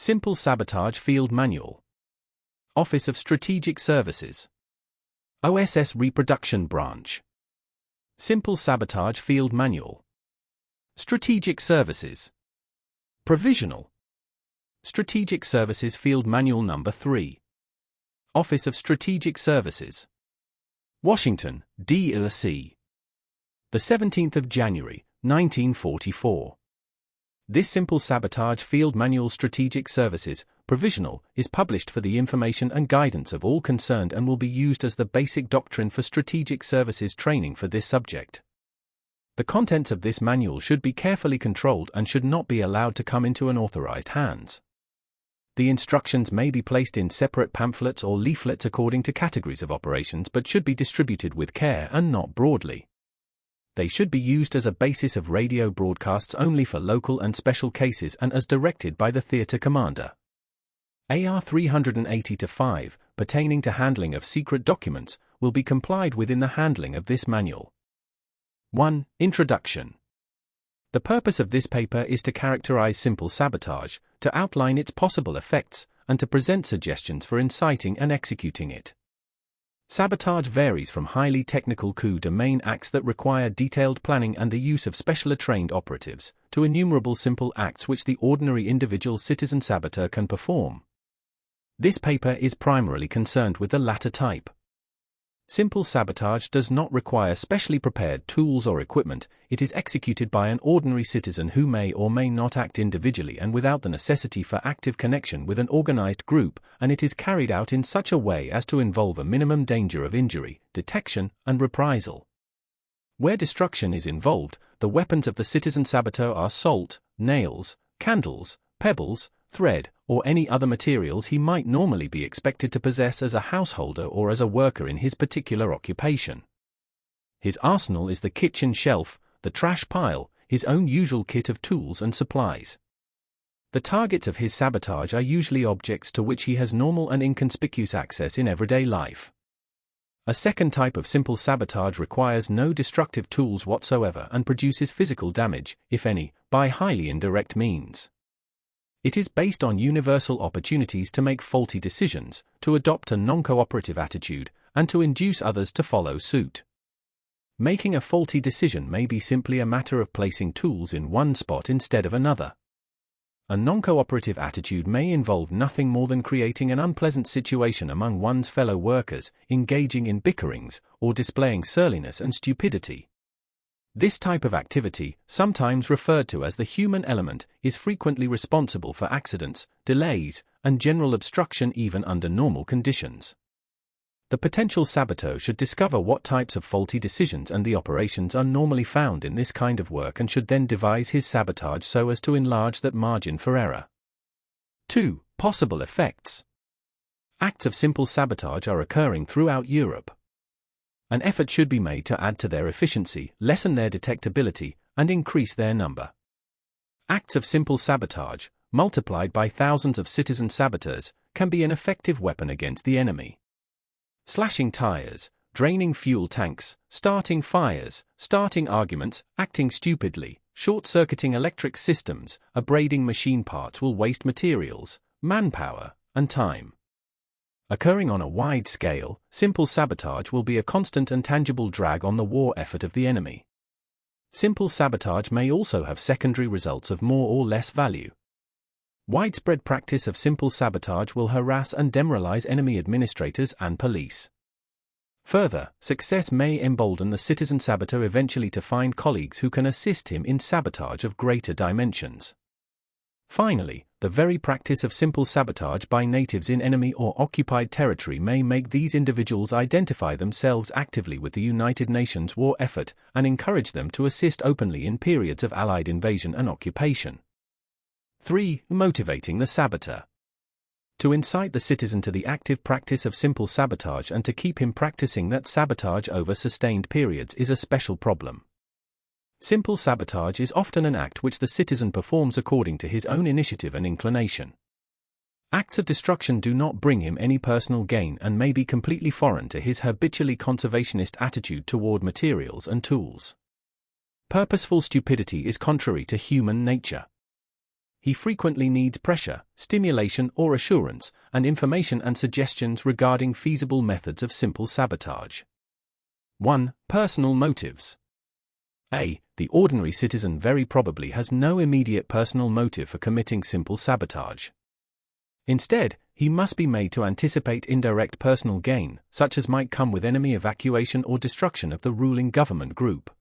Simple Sabotage Field Manual. Office of Strategic Services. OSS Reproduction Branch. Simple Sabotage Field Manual. Strategic Services. Provisional. Strategic Services Field Manual Number 3. Office of Strategic Services. Washington, D.C. The 17th of January, 1944. This Simple Sabotage Field Manual Strategic Services, Provisional, is published for the information and guidance of all concerned and will be used as the basic doctrine for strategic services training for this subject. The contents of this manual should be carefully controlled and should not be allowed to come into unauthorized hands. The instructions may be placed in separate pamphlets or leaflets according to categories of operations but should be distributed with care and not broadly. They should be used as a basis of radio broadcasts only for local and special cases and as directed by the theater commander. AR 380-5, pertaining to handling of secret documents, will be complied with in the handling of this manual. 1. Introduction. The purpose of this paper is to characterize simple sabotage, to outline its possible effects, and to present suggestions for inciting and executing it. Sabotage varies from highly technical coup domain acts that require detailed planning and the use of specially trained operatives, to innumerable simple acts which the ordinary individual citizen saboteur can perform. This paper is primarily concerned with the latter type. Simple sabotage does not require specially prepared tools or equipment. It is executed by an ordinary citizen who may or may not act individually and without the necessity for active connection with an organized group, and it is carried out in such a way as to involve a minimum danger of injury, detection, and reprisal. Where destruction is involved, the weapons of the citizen saboteur are salt, nails, candles, pebbles, thread, or any other materials he might normally be expected to possess as a householder or as a worker in his particular occupation. His arsenal is the kitchen shelf, the trash pile, his own usual kit of tools and supplies. The targets of his sabotage are usually objects to which he has normal and inconspicuous access in everyday life. A second type of simple sabotage requires no destructive tools whatsoever and produces physical damage, if any, by highly indirect means. It is based on universal opportunities to make faulty decisions, to adopt a non-cooperative attitude, and to induce others to follow suit. Making a faulty decision may be simply a matter of placing tools in one spot instead of another. A non-cooperative attitude may involve nothing more than creating an unpleasant situation among one's fellow workers, engaging in bickerings, or displaying surliness and stupidity. This type of activity, sometimes referred to as the human element, is frequently responsible for accidents, delays, and general obstruction even under normal conditions. The potential saboteur should discover what types of faulty decisions and the operations are normally found in this kind of work and should then devise his sabotage so as to enlarge that margin for error. 2. Possible effects. Acts of simple sabotage are occurring throughout Europe. An effort should be made to add to their efficiency, lessen their detectability, and increase their number. Acts of simple sabotage, multiplied by thousands of citizen saboteurs, can be an effective weapon against the enemy. Slashing tires, draining fuel tanks, starting fires, starting arguments, acting stupidly, short-circuiting electric systems, abrading machine parts will waste materials, manpower, and time. Occurring on a wide scale, simple sabotage will be a constant and tangible drag on the war effort of the enemy. Simple sabotage may also have secondary results of more or less value. Widespread practice of simple sabotage will harass and demoralize enemy administrators and police. Further, success may embolden the citizen saboteur eventually to find colleagues who can assist him in sabotage of greater dimensions. Finally, the very practice of simple sabotage by natives in enemy or occupied territory may make these individuals identify themselves actively with the United Nations war effort and encourage them to assist openly in periods of Allied invasion and occupation. 3. Motivating the saboteur. To incite the citizen to the active practice of simple sabotage and to keep him practicing that sabotage over sustained periods is a special problem. Simple sabotage is often an act which the citizen performs according to his own initiative and inclination. Acts of destruction do not bring him any personal gain and may be completely foreign to his habitually conservationist attitude toward materials and tools. Purposeful stupidity is contrary to human nature. He frequently needs pressure, stimulation or assurance, and information and suggestions regarding feasible methods of simple sabotage. 1. Personal motives. A. The ordinary citizen very probably has no immediate personal motive for committing simple sabotage. Instead, he must be made to anticipate indirect personal gain, such as might come with enemy evacuation or destruction of the ruling government group.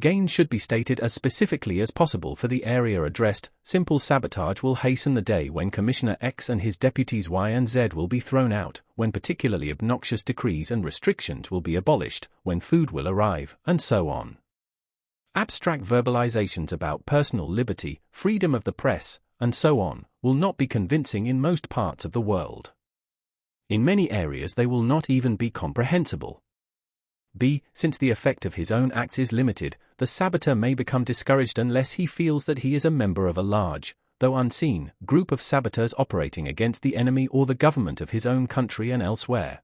Gain should be stated as specifically as possible for the area addressed. Simple sabotage will hasten the day when Commissioner X and his deputies Y and Z will be thrown out, when particularly obnoxious decrees and restrictions will be abolished, when food will arrive, and so on. Abstract verbalizations about personal liberty, freedom of the press, and so on, will not be convincing in most parts of the world. In many areas they will not even be comprehensible. B. Since the effect of his own acts is limited, the saboteur may become discouraged unless he feels that he is a member of a large, though unseen, group of saboteurs operating against the enemy or the government of his own country and elsewhere.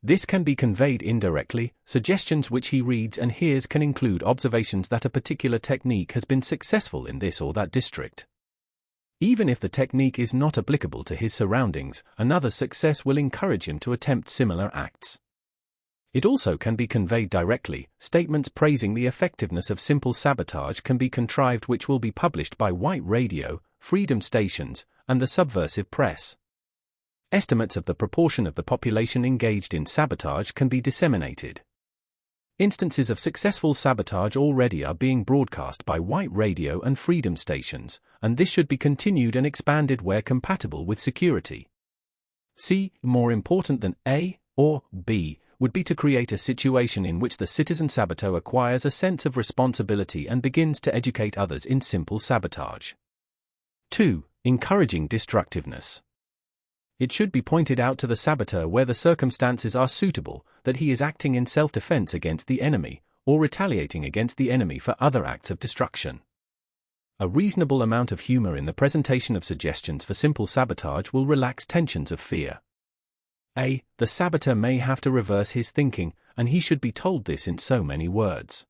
This can be conveyed indirectly. Suggestions which he reads and hears can include observations that a particular technique has been successful in this or that district. Even if the technique is not applicable to his surroundings, another's success will encourage him to attempt similar acts. It also can be conveyed directly. Statements praising the effectiveness of simple sabotage can be contrived which will be published by white radio, freedom stations, and the subversive press. Estimates of the proportion of the population engaged in sabotage can be disseminated. Instances of successful sabotage already are being broadcast by white radio and freedom stations, and this should be continued and expanded where compatible with security. C. More important than A or B would be to create a situation in which the citizen saboteur acquires a sense of responsibility and begins to educate others in simple sabotage. 2. Encouraging destructiveness. It should be pointed out to the saboteur where the circumstances are suitable, that he is acting in self-defense against the enemy, or retaliating against the enemy for other acts of destruction. A reasonable amount of humor in the presentation of suggestions for simple sabotage will relax tensions of fear. A. The saboteur may have to reverse his thinking, and he should be told this in so many words.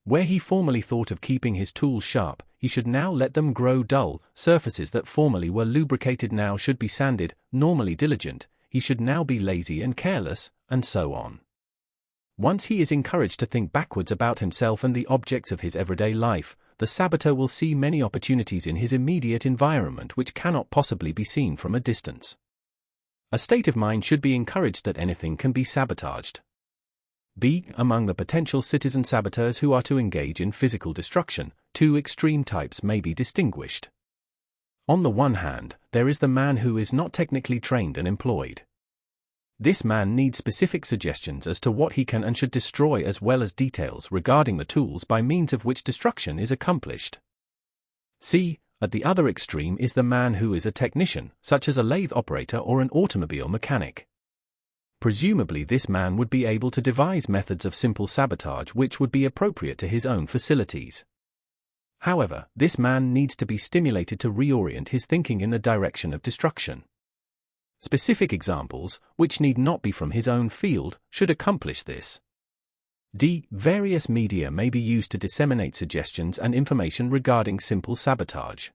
Where he formerly thought of keeping his tools sharp, he should now let them grow dull. Surfaces that formerly were lubricated now should be sanded. Normally diligent, he should now be lazy and careless, and so on. Once he is encouraged to think backwards about himself and the objects of his everyday life, the saboteur will see many opportunities in his immediate environment which cannot possibly be seen from a distance. A state of mind should be encouraged that anything can be sabotaged. B. Among the potential citizen saboteurs who are to engage in physical destruction, two extreme types may be distinguished. On the one hand, there is the man who is not technically trained and employed. This man needs specific suggestions as to what he can and should destroy as well as details regarding the tools by means of which destruction is accomplished. C. At the other extreme is the man who is a technician, such as a lathe operator or an automobile mechanic. Presumably this man would be able to devise methods of simple sabotage which would be appropriate to his own facilities. However, this man needs to be stimulated to reorient his thinking in the direction of destruction. Specific examples, which need not be from his own field, should accomplish this. D. Various media may be used to disseminate suggestions and information regarding simple sabotage.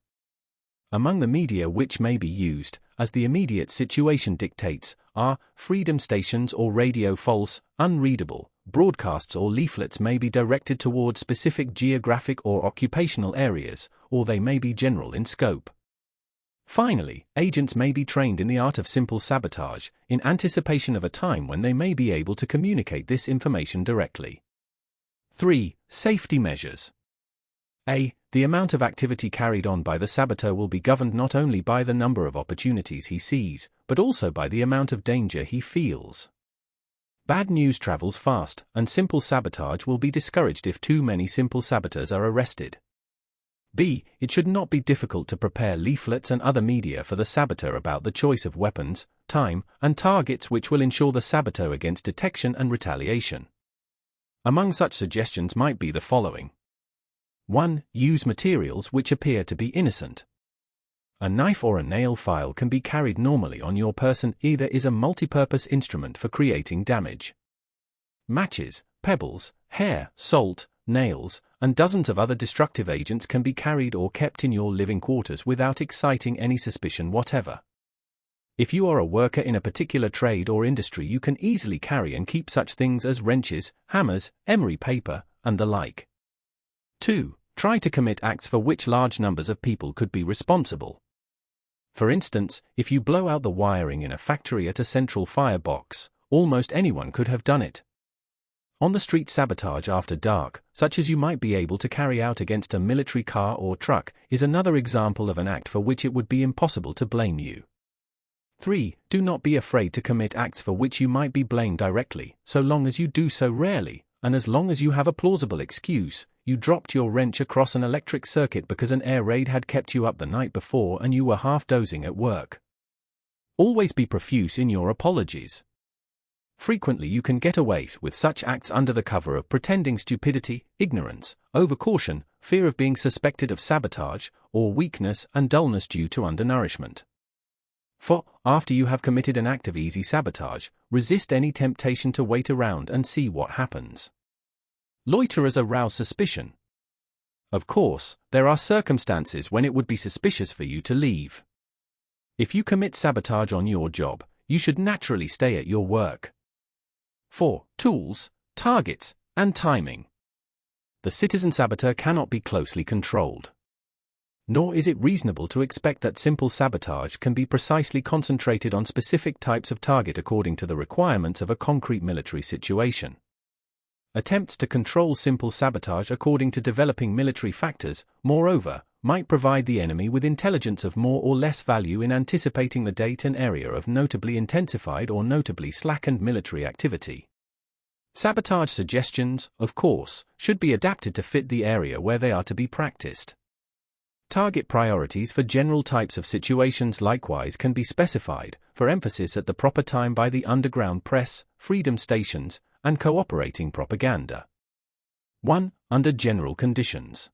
Among the media which may be used, as the immediate situation dictates, are freedom stations or radio false, unreadable, broadcasts or leaflets may be directed toward specific geographic or occupational areas, or they may be general in scope. Finally, agents may be trained in the art of simple sabotage, in anticipation of a time when they may be able to communicate this information directly. 3. Safety measures. A. The amount of activity carried on by the saboteur will be governed not only by the number of opportunities he sees, but also by the amount of danger he feels. Bad news travels fast, and simple sabotage will be discouraged if too many simple saboteurs are arrested. B. It should not be difficult to prepare leaflets and other media for the saboteur about the choice of weapons, time, and targets which will ensure the saboteur against detection and retaliation. Among such suggestions might be the following. 1. Use materials which appear to be innocent. A knife or a nail file can be carried normally on your person. Either is a multi-purpose instrument for creating damage. Matches, pebbles, hair, salt, nails, and dozens of other destructive agents can be carried or kept in your living quarters without exciting any suspicion whatever. If you are a worker in a particular trade or industry, you can easily carry and keep such things as wrenches, hammers, emery paper, and the like. 2. Try to commit acts for which large numbers of people could be responsible. For instance, if you blow out the wiring in a factory at a central firebox, almost anyone could have done it. On-the-street sabotage after dark, such as you might be able to carry out against a military car or truck, is another example of an act for which it would be impossible to blame you. 3. Do not be afraid to commit acts for which you might be blamed directly, so long as you do so rarely, and as long as you have a plausible excuse. You dropped your wrench across an electric circuit because an air raid had kept you up the night before and you were half dozing at work. Always be profuse in your apologies. Frequently you can get away with such acts under the cover of pretending stupidity, ignorance, overcaution, fear of being suspected of sabotage, or weakness and dullness due to undernourishment. 4. After you have committed an act of easy sabotage, resist any temptation to wait around and see what happens. Loiterers arouse suspicion. Of course, there are circumstances when it would be suspicious for you to leave. If you commit sabotage on your job, you should naturally stay at your work. 4. Tools, targets, and timing. The citizen saboteur cannot be closely controlled. Nor is it reasonable to expect that simple sabotage can be precisely concentrated on specific types of target according to the requirements of a concrete military situation. Attempts to control simple sabotage according to developing military factors, moreover, might provide the enemy with intelligence of more or less value in anticipating the date and area of notably intensified or notably slackened military activity. Sabotage suggestions, of course, should be adapted to fit the area where they are to be practiced. Target priorities for general types of situations likewise can be specified, for emphasis at the proper time by the underground press, freedom stations, and cooperating propaganda. 1. Under general conditions.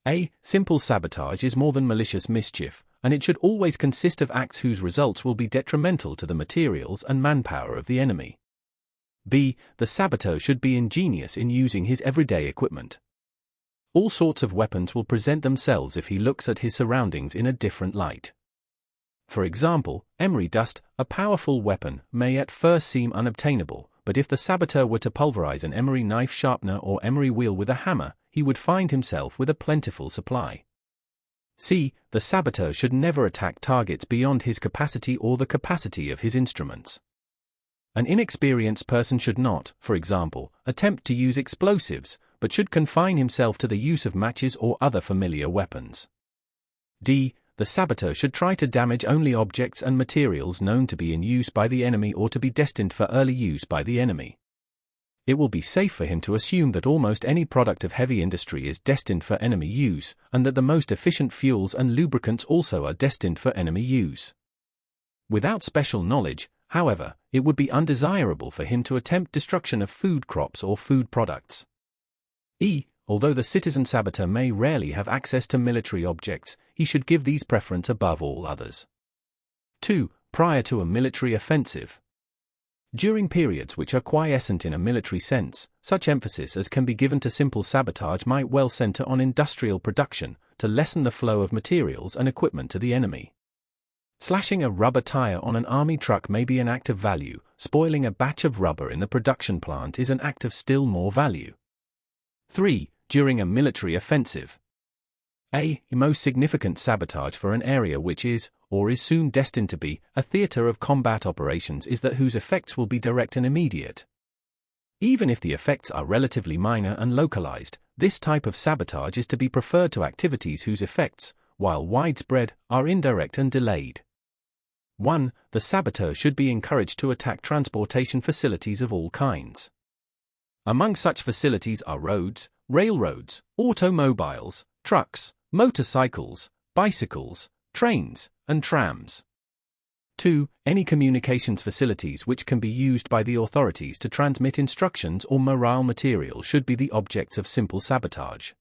A. Simple sabotage is more than malicious mischief, and it should always consist of acts whose results will be detrimental to the materials and manpower of the enemy. B. The saboteur should be ingenious in using his everyday equipment. All sorts of weapons will present themselves if he looks at his surroundings in a different light. For example, emery dust, a powerful weapon, may at first seem unobtainable, but if the saboteur were to pulverize an emery knife sharpener or emery wheel with a hammer, he would find himself with a plentiful supply. C. The saboteur should never attack targets beyond his capacity or the capacity of his instruments. An inexperienced person should not, for example, attempt to use explosives, but should confine himself to the use of matches or other familiar weapons. D. The saboteur should try to damage only objects and materials known to be in use by the enemy or to be destined for early use by the enemy. It will be safe for him to assume that almost any product of heavy industry is destined for enemy use, and that the most efficient fuels and lubricants also are destined for enemy use. Without special knowledge, however, it would be undesirable for him to attempt destruction of food crops or food products. E. Although the citizen saboteur may rarely have access to military objects, he should give these preference above all others. 2. Prior to a military offensive. During periods which are quiescent in a military sense, such emphasis as can be given to simple sabotage might well center on industrial production, to lessen the flow of materials and equipment to the enemy. Slashing a rubber tire on an army truck may be an act of value, spoiling a batch of rubber in the production plant is an act of still more value. 3. During a military offensive. A. Most significant sabotage for an area which is, or is soon destined to be, a theater of combat operations is that whose effects will be direct and immediate. Even if the effects are relatively minor and localized, this type of sabotage is to be preferred to activities whose effects, while widespread, are indirect and delayed. 1. The saboteur should be encouraged to attack transportation facilities of all kinds. Among such facilities are roads, railroads, automobiles, trucks, motorcycles, bicycles, trains, and trams. 2. Any communications facilities which can be used by the authorities to transmit instructions or morale material should be the objects of simple sabotage.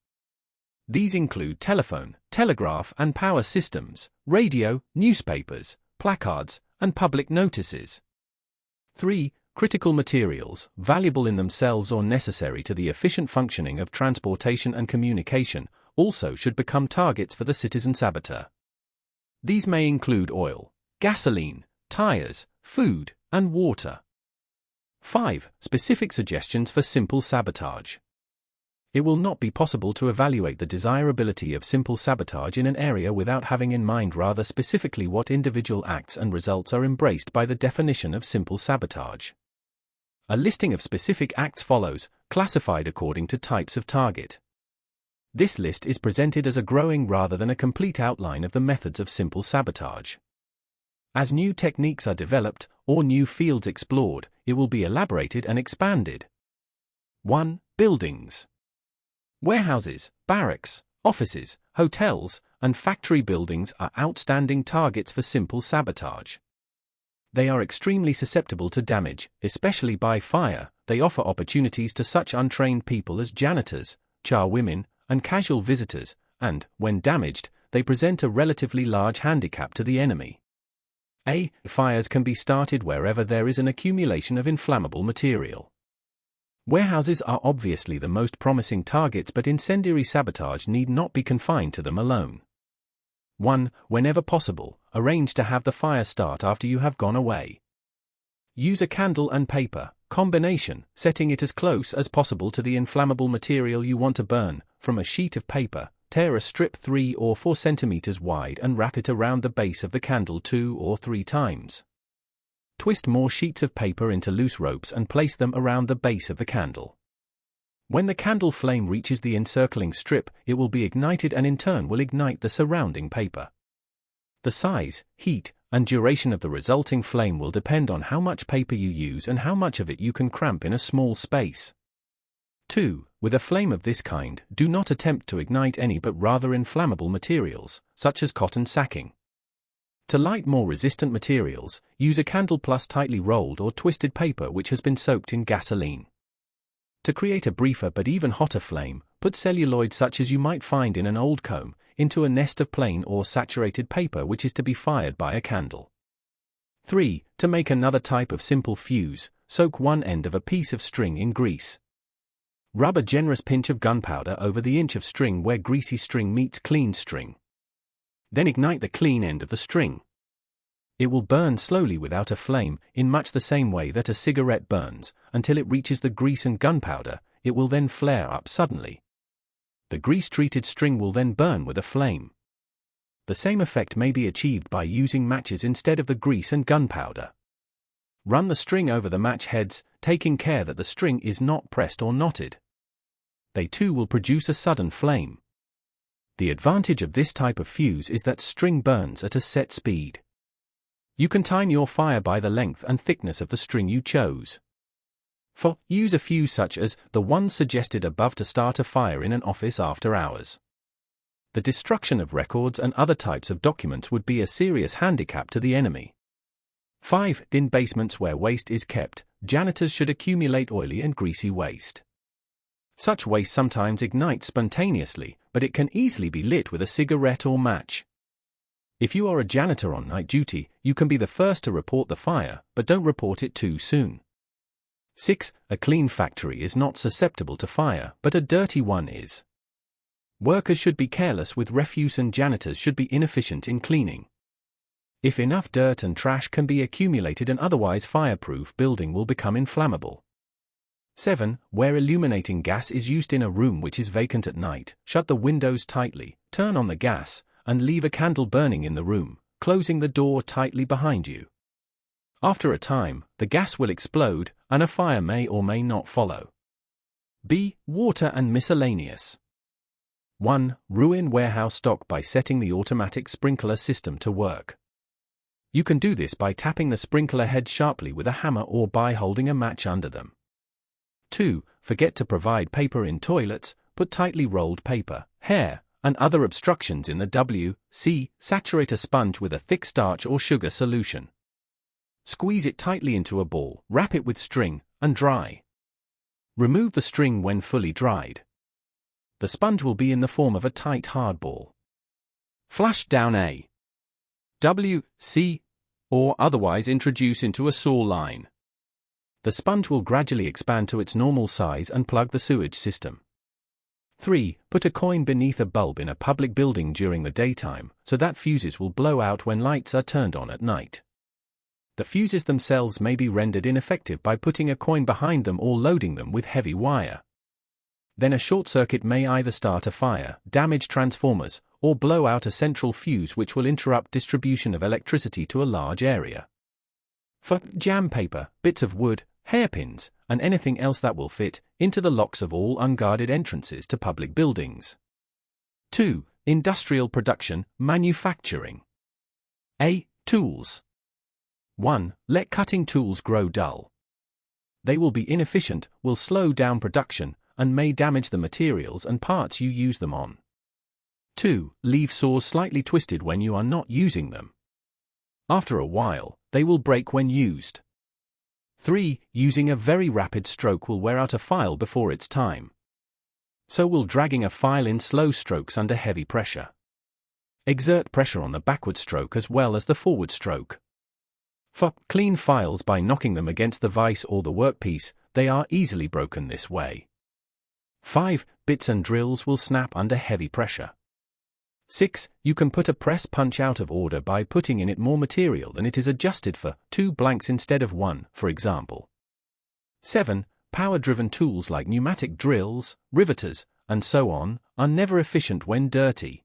These include telephone, telegraph and power systems, radio, newspapers, placards, and public notices. 3. critical materials, valuable in themselves or necessary to the efficient functioning of transportation and communication, also should become targets for the citizen saboteur. These may include oil, gasoline, tires, food, and water. 5. Specific suggestions for simple sabotage. It will not be possible to evaluate the desirability of simple sabotage in an area without having in mind rather specifically what individual acts and results are embraced by the definition of simple sabotage. A listing of specific acts follows, classified according to types of target. This list is presented as a growing rather than a complete outline of the methods of simple sabotage. As new techniques are developed, or new fields explored, it will be elaborated and expanded. 1. Buildings. Warehouses, barracks, offices, hotels, and factory buildings are outstanding targets for simple sabotage. They are extremely susceptible to damage, especially by fire. They offer opportunities to such untrained people as janitors, charwomen, and casual visitors, and, when damaged, they present a relatively large handicap to the enemy. Fires can be started wherever there is an accumulation of inflammable material. Warehouses are obviously the most promising targets, but incendiary sabotage need not be confined to them alone. 1. Whenever possible, arrange to have the fire start after you have gone away. Use a candle and paper combination, setting it as close as possible to the inflammable material you want to burn. From a sheet of paper, tear a strip 3 or 4 centimeters wide and wrap it around the base of the candle 2 or 3 times. Twist more sheets of paper into loose ropes and place them around the base of the candle. When the candle flame reaches the encircling strip, it will be ignited and in turn will ignite the surrounding paper. The size, heat, and duration of the resulting flame will depend on how much paper you use and how much of it you can cramp in a small space. 2. With a flame of this kind, do not attempt to ignite any but rather inflammable materials, such as cotton sacking. To light more resistant materials, use a candle plus tightly rolled or twisted paper which has been soaked in gasoline. To create a briefer but even hotter flame, put celluloid such as you might find in an old comb, into a nest of plain or saturated paper which is to be fired by a candle. 3. To make another type of simple fuse, soak one end of a piece of string in grease. Rub a generous pinch of gunpowder over the inch of string where greasy string meets clean string. Then ignite the clean end of the string. It will burn slowly without a flame, in much the same way that a cigarette burns, until it reaches the grease and gunpowder. It will then flare up suddenly. The grease-treated string will then burn with a flame. The same effect may be achieved by using matches instead of the grease and gunpowder. Run the string over the match heads, taking care that the string is not pressed or knotted. They too will produce a sudden flame. The advantage of this type of fuse is that string burns at a set speed. You can time your fire by the length and thickness of the string you chose. Use a fuse such as the one suggested above to start a fire in an office after hours. The destruction of records and other types of documents would be a serious handicap to the enemy. 5. In basements where waste is kept, janitors should accumulate oily and greasy waste. Such waste sometimes ignites spontaneously, but it can easily be lit with a cigarette or match. If you are a janitor on night duty, you can be the first to report the fire, but don't report it too soon. 6. A clean factory is not susceptible to fire, but a dirty one is. Workers should be careless with refuse and janitors should be inefficient in cleaning. If enough dirt and trash can be accumulated, an otherwise fireproof building will become inflammable. 7. Where illuminating gas is used in a room which is vacant at night, shut the windows tightly, turn on the gas, and leave a candle burning in the room, closing the door tightly behind you. After a time, the gas will explode, and a fire may or may not follow. Water and miscellaneous. 1. Ruin warehouse stock by setting the automatic sprinkler system to work. You can do this by tapping the sprinkler head sharply with a hammer or by holding a match under them. 2. Forget to provide paper in toilets, put tightly rolled paper, hair, and other obstructions in the W.C. Saturate a sponge with a thick starch or sugar solution. Squeeze it tightly into a ball, wrap it with string, and dry. Remove the string when fully dried. The sponge will be in the form of a tight hard ball. Flash down a W.C. or otherwise introduce into a saw line. The sponge will gradually expand to its normal size and plug the sewage system. 3. Put a coin beneath a bulb in a public building during the daytime, so that fuses will blow out when lights are turned on at night. The fuses themselves may be rendered ineffective by putting a coin behind them or loading them with heavy wire. Then a short circuit may either start a fire, damage transformers, or blow out a central fuse which will interrupt distribution of electricity to a large area. For jam paper, bits of wood, hairpins, and anything else that will fit into the locks of all unguarded entrances to public buildings. 2. Industrial production, manufacturing. A. Tools. 1. Let cutting tools grow dull. They will be inefficient, will slow down production, and may damage the materials and parts you use them on. 2. Leave saws slightly twisted when you are not using them. After a while, they will break when used. 3. Using a very rapid stroke will wear out a file before its time. So will dragging a file in slow strokes under heavy pressure. Exert pressure on the backward stroke as well as the forward stroke. For clean files by knocking them against the vise or the workpiece, they are easily broken this way. 5. Bits and drills will snap under heavy pressure. 6. You can put a press punch out of order by putting in it more material than it is adjusted for, 2 blanks instead of 1, for example. 7. Power-driven tools like pneumatic drills, riveters, and so on, are never efficient when dirty.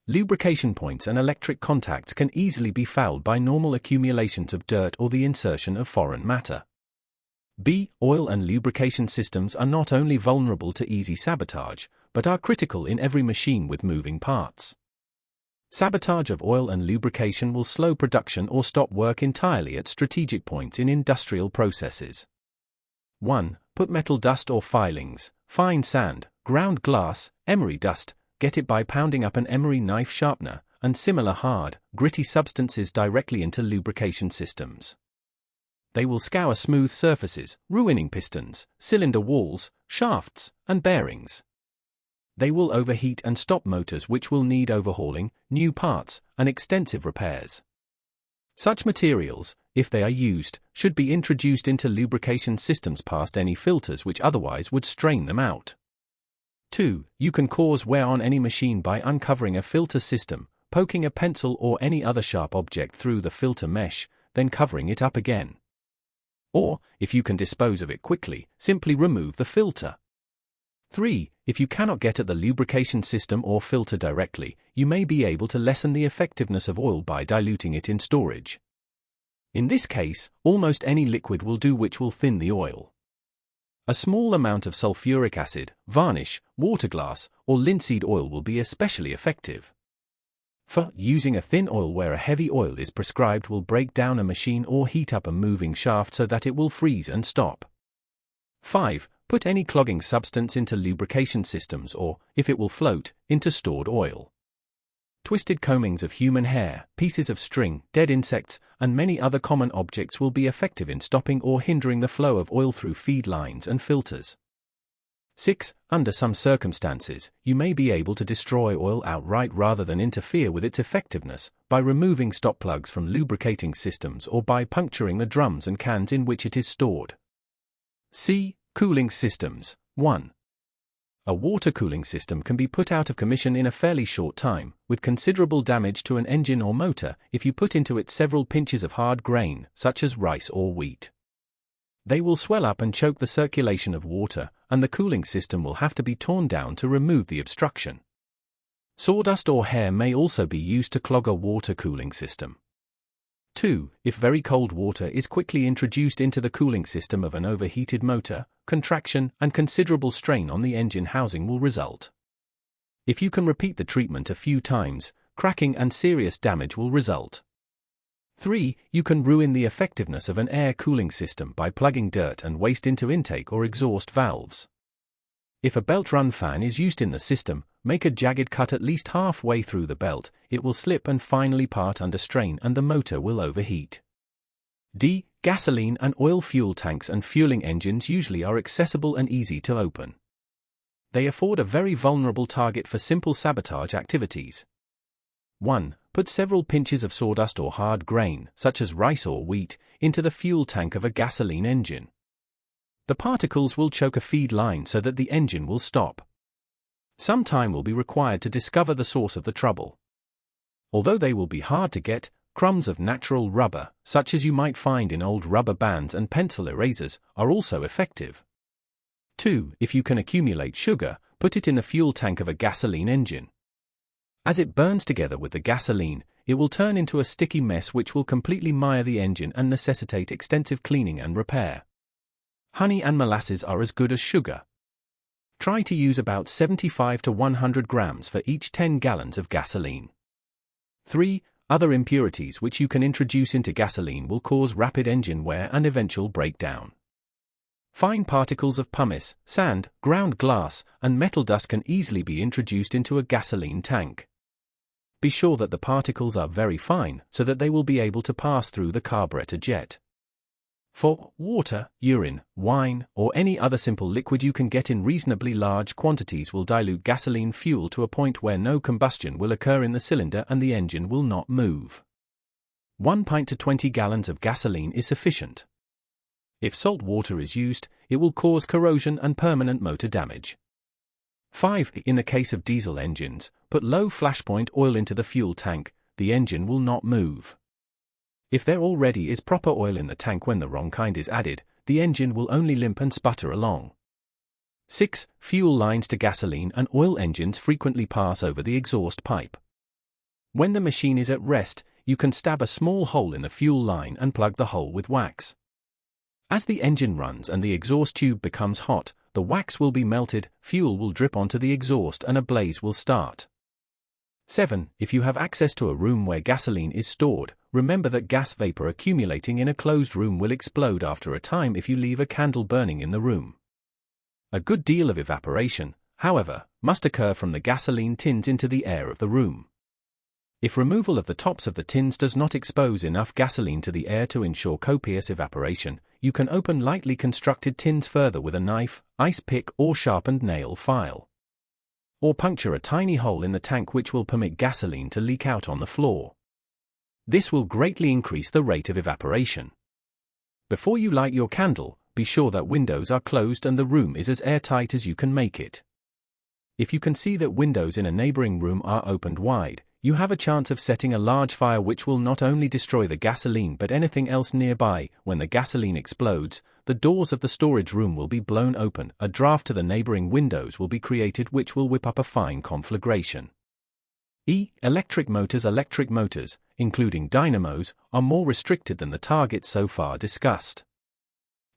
Lubrication points and electric contacts can easily be fouled by normal accumulations of dirt or the insertion of foreign matter. B. Oil and lubrication systems are not only vulnerable to easy sabotage, but are critical in every machine with moving parts. Sabotage of oil and lubrication will slow production or stop work entirely at strategic points in industrial processes. 1. Put metal dust or filings, fine sand, ground glass, emery dust, get it by pounding up an emery knife sharpener, and similar hard, gritty substances directly into lubrication systems. They will scour smooth surfaces, ruining pistons, cylinder walls, shafts, and bearings. They will overheat and stop motors which will need overhauling, new parts, and extensive repairs. Such materials, if they are used, should be introduced into lubrication systems past any filters which otherwise would strain them out. 2. You can cause wear on any machine by uncovering a filter system, poking a pencil or any other sharp object through the filter mesh, then covering it up again. Or, if you can dispose of it quickly, simply remove the filter. 3. If you cannot get at the lubrication system or filter directly, you may be able to lessen the effectiveness of oil by diluting it in storage. In this case, almost any liquid will do which will thin the oil. A small amount of sulfuric acid, varnish, water glass, or linseed oil will be especially effective. For using a thin oil where a heavy oil is prescribed will break down a machine or heat up a moving shaft so that it will freeze and stop. 5. Put any clogging substance into lubrication systems or, if it will float, into stored oil. Twisted combings of human hair, pieces of string, dead insects, and many other common objects will be effective in stopping or hindering the flow of oil through feed lines and filters. 6. Under some circumstances, you may be able to destroy oil outright rather than interfere with its effectiveness, by removing stop plugs from lubricating systems or by puncturing the drums and cans in which it is stored. C. Cooling systems. 1. A water cooling system can be put out of commission in a fairly short time, with considerable damage to an engine or motor, if you put into it several pinches of hard grain, such as rice or wheat. They will swell up and choke the circulation of water, and the cooling system will have to be torn down to remove the obstruction. Sawdust or hair may also be used to clog a water cooling system. 2. If very cold water is quickly introduced into the cooling system of an overheated motor, contraction and considerable strain on the engine housing will result. If you can repeat the treatment a few times, cracking and serious damage will result. 3. You can ruin the effectiveness of an air cooling system by plugging dirt and waste into intake or exhaust valves. If a belt-run fan is used in the system, make a jagged cut at least halfway through the belt, it will slip and finally part under strain and the motor will overheat. D. Gasoline and oil fuel tanks and fueling engines usually are accessible and easy to open. They afford a very vulnerable target for simple sabotage activities. 1. Put several pinches of sawdust or hard grain, such as rice or wheat, into the fuel tank of a gasoline engine. The particles will choke a feed line so that the engine will stop. Some time will be required to discover the source of the trouble. Although they will be hard to get, crumbs of natural rubber, such as you might find in old rubber bands and pencil erasers, are also effective. 2. If you can accumulate sugar, put it in the fuel tank of a gasoline engine. As it burns together with the gasoline, it will turn into a sticky mess which will completely mire the engine and necessitate extensive cleaning and repair. Honey and molasses are as good as sugar. Try to use about 75 to 100 grams for each 10 gallons of gasoline. 3. Other impurities which you can introduce into gasoline will cause rapid engine wear and eventual breakdown. Fine particles of pumice, sand, ground glass, and metal dust can easily be introduced into a gasoline tank. Be sure that the particles are very fine so that they will be able to pass through the carburetor jet. 4. Water, urine, wine, or any other simple liquid you can get in reasonably large quantities will dilute gasoline fuel to a point where no combustion will occur in the cylinder and the engine will not move. 1 pint to 20 gallons of gasoline is sufficient. If salt water is used, it will cause corrosion and permanent motor damage. 5. In the case of diesel engines, put low flashpoint oil into the fuel tank, the engine will not move. If there already is proper oil in the tank when the wrong kind is added, the engine will only limp and sputter along. 6. Fuel lines to gasoline and oil engines frequently pass over the exhaust pipe. When the machine is at rest, you can stab a small hole in the fuel line and plug the hole with wax. As the engine runs and the exhaust tube becomes hot, the wax will be melted, fuel will drip onto the exhaust and a blaze will start. 7. If you have access to a room where gasoline is stored, remember that gas vapor accumulating in a closed room will explode after a time if you leave a candle burning in the room. A good deal of evaporation, however, must occur from the gasoline tins into the air of the room. If removal of the tops of the tins does not expose enough gasoline to the air to ensure copious evaporation, you can open lightly constructed tins further with a knife, ice pick, or sharpened nail file. Or puncture a tiny hole in the tank which will permit gasoline to leak out on the floor. This will greatly increase the rate of evaporation. Before you light your candle, be sure that windows are closed and the room is as airtight as you can make it. If you can see that windows in a neighboring room are opened wide, you have a chance of setting a large fire which will not only destroy the gasoline but anything else nearby. When the gasoline explodes, the doors of the storage room will be blown open, a draft to the neighboring windows will be created which will whip up a fine conflagration. Electric motors, including dynamos, are more restricted than the targets so far discussed.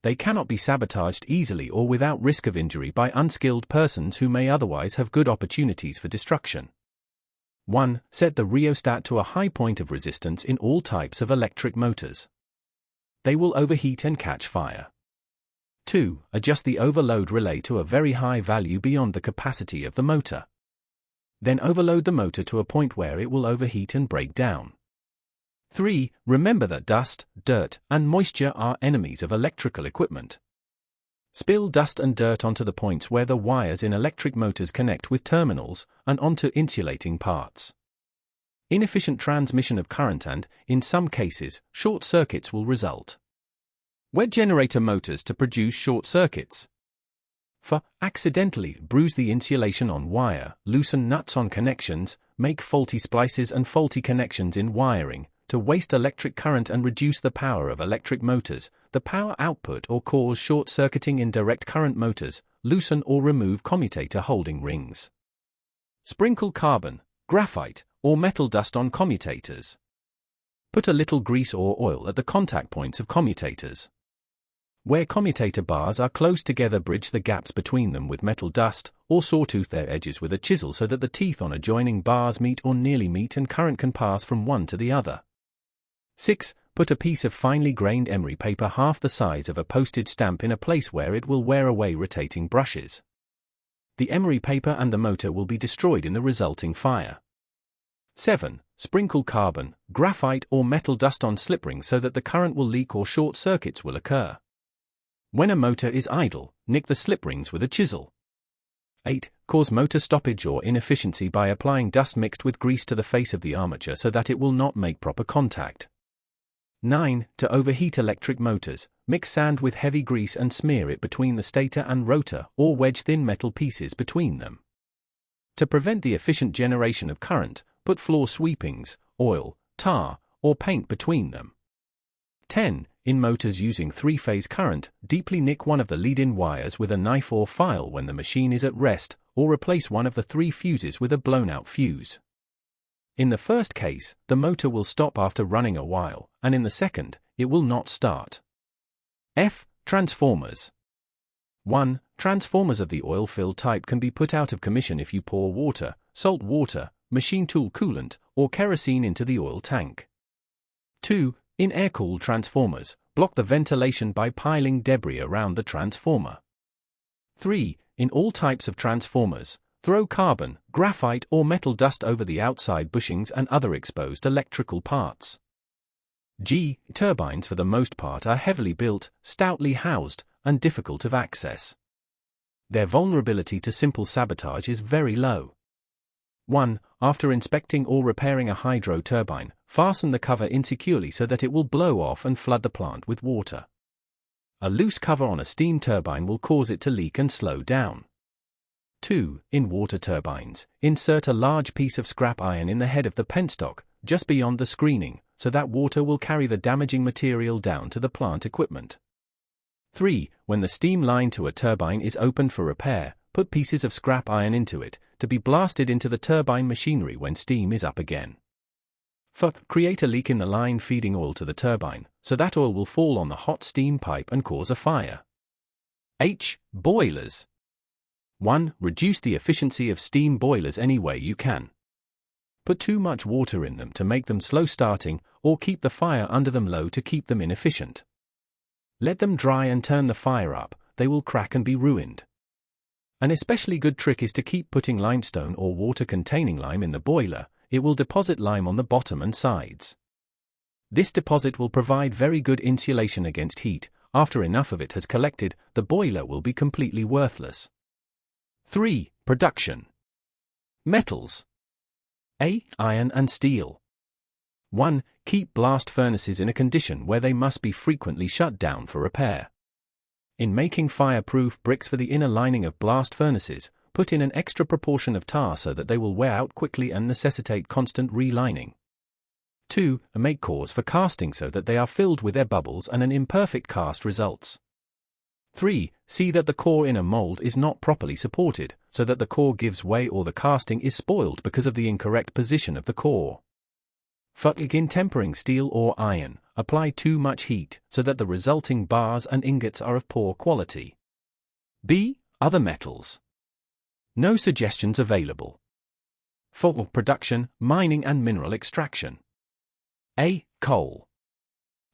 They cannot be sabotaged easily or without risk of injury by unskilled persons who may otherwise have good opportunities for destruction. 1. Set the rheostat to a high point of resistance in all types of electric motors. They will overheat and catch fire. 2. Adjust the overload relay to a very high value beyond the capacity of the motor. Then overload the motor to a point where it will overheat and break down. 3. Remember that dust, dirt, and moisture are enemies of electrical equipment. Spill dust and dirt onto the points where the wires in electric motors connect with terminals, and onto insulating parts. Inefficient transmission of current and, in some cases, short circuits will result. Wet generator motors to produce short circuits. Accidentally bruise the insulation on wire, loosen nuts on connections, make faulty splices and faulty connections in wiring, to waste electric current and reduce the power of electric motors, the power output, or cause short-circuiting in direct current motors, loosen or remove commutator holding rings. Sprinkle carbon, graphite, or metal dust on commutators. Put a little grease or oil at the contact points of commutators. Where commutator bars are close together, bridge the gaps between them with metal dust, or sawtooth their edges with a chisel so that the teeth on adjoining bars meet or nearly meet and current can pass from one to the other. 6. Put a piece of finely grained emery paper half the size of a postage stamp in a place where it will wear away rotating brushes. The emery paper and the motor will be destroyed in the resulting fire. 7. Sprinkle carbon, graphite, or metal dust on slip rings so that the current will leak or short circuits will occur. When a motor is idle, nick the slip rings with a chisel. 8. Cause motor stoppage or inefficiency by applying dust mixed with grease to the face of the armature so that it will not make proper contact. 9. To overheat electric motors, mix sand with heavy grease and smear it between the stator and rotor or wedge thin metal pieces between them. To prevent the efficient generation of current, put floor sweepings, oil, tar, or paint between them. 10. In motors using three-phase current, deeply nick one of the lead-in wires with a knife or file when the machine is at rest, or replace one of the 3 fuses with a blown-out fuse. In the first case, the motor will stop after running a while, and in the second, it will not start. F. Transformers. 1. Transformers of the oil-filled type can be put out of commission if you pour water, salt water, machine tool coolant, or kerosene into the oil tank. 2. In air-cooled transformers, block the ventilation by piling debris around the transformer. 3. In all types of transformers, throw carbon, graphite or metal dust over the outside bushings and other exposed electrical parts. G. Turbines for the most part are heavily built, stoutly housed, and difficult of access. Their vulnerability to simple sabotage is very low. 1. After inspecting or repairing a hydro turbine, fasten the cover insecurely so that it will blow off and flood the plant with water. A loose cover on a steam turbine will cause it to leak and slow down. 2. In water turbines, insert a large piece of scrap iron in the head of the penstock, just beyond the screening, so that water will carry the damaging material down to the plant equipment. 3. When the steam line to a turbine is opened for repair, put pieces of scrap iron into it, to be blasted into the turbine machinery when steam is up again. 4. Create a leak in the line feeding oil to the turbine, so that oil will fall on the hot steam pipe and cause a fire. H. Boilers. 1. Reduce the efficiency of steam boilers any way you can. Put too much water in them to make them slow starting, or keep the fire under them low to keep them inefficient. Let them dry and turn the fire up, they will crack and be ruined. An especially good trick is to keep putting limestone or water-containing lime in the boiler. It will deposit lime on the bottom and sides. This deposit will provide very good insulation against heat. After enough of it has collected, the boiler will be completely worthless. 3. Production. Metals. A. Iron and steel. 1. Keep blast furnaces in a condition where they must be frequently shut down for repair. In making fireproof bricks for the inner lining of blast furnaces, put in an extra proportion of tar so that they will wear out quickly and necessitate constant relining. 2. Make cores for casting so that they are filled with air bubbles and an imperfect cast results. 3. See that the core in a mold is not properly supported, so that the core gives way or the casting is spoiled because of the incorrect position of the core. 4. In tempering steel or iron, apply too much heat so that the resulting bars and ingots are of poor quality. B. Other metals. No suggestions available. 4. Production, mining and mineral extraction. A. Coal.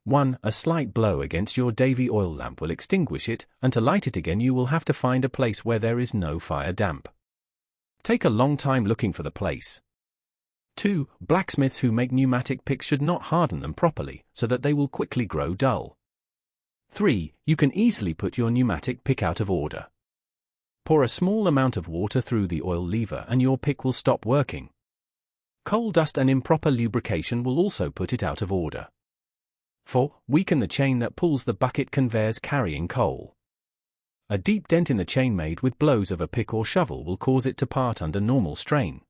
1. A slight blow against your Davy oil lamp will extinguish it, and to light it again you will have to find a place where there is no fire damp. Take a long time looking for the place. 2. Blacksmiths who make pneumatic picks should not harden them properly, so that they will quickly grow dull. 3. You can easily put your pneumatic pick out of order. Pour a small amount of water through the oil lever and your pick will stop working. Coal dust and improper lubrication will also put it out of order. 4. Weaken the chain that pulls the bucket conveyors carrying coal. A deep dent in the chain made with blows of a pick or shovel will cause it to part under normal strain.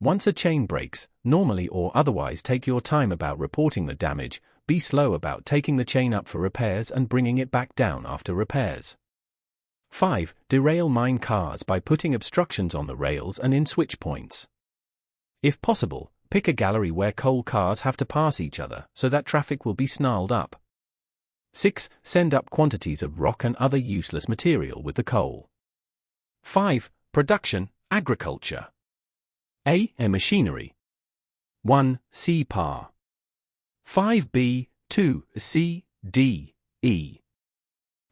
Once a chain breaks, normally or otherwise take your time about reporting the damage, be slow about taking the chain up for repairs and bringing it back down after repairs. 5. Derail mine cars by putting obstructions on the rails and in switch points. If possible, pick a gallery where coal cars have to pass each other so that traffic will be snarled up. 6. Send up quantities of rock and other useless material with the coal. 5. Production, agriculture. A. Machinery. 1. C. Par. 5b. 2. C. D. E.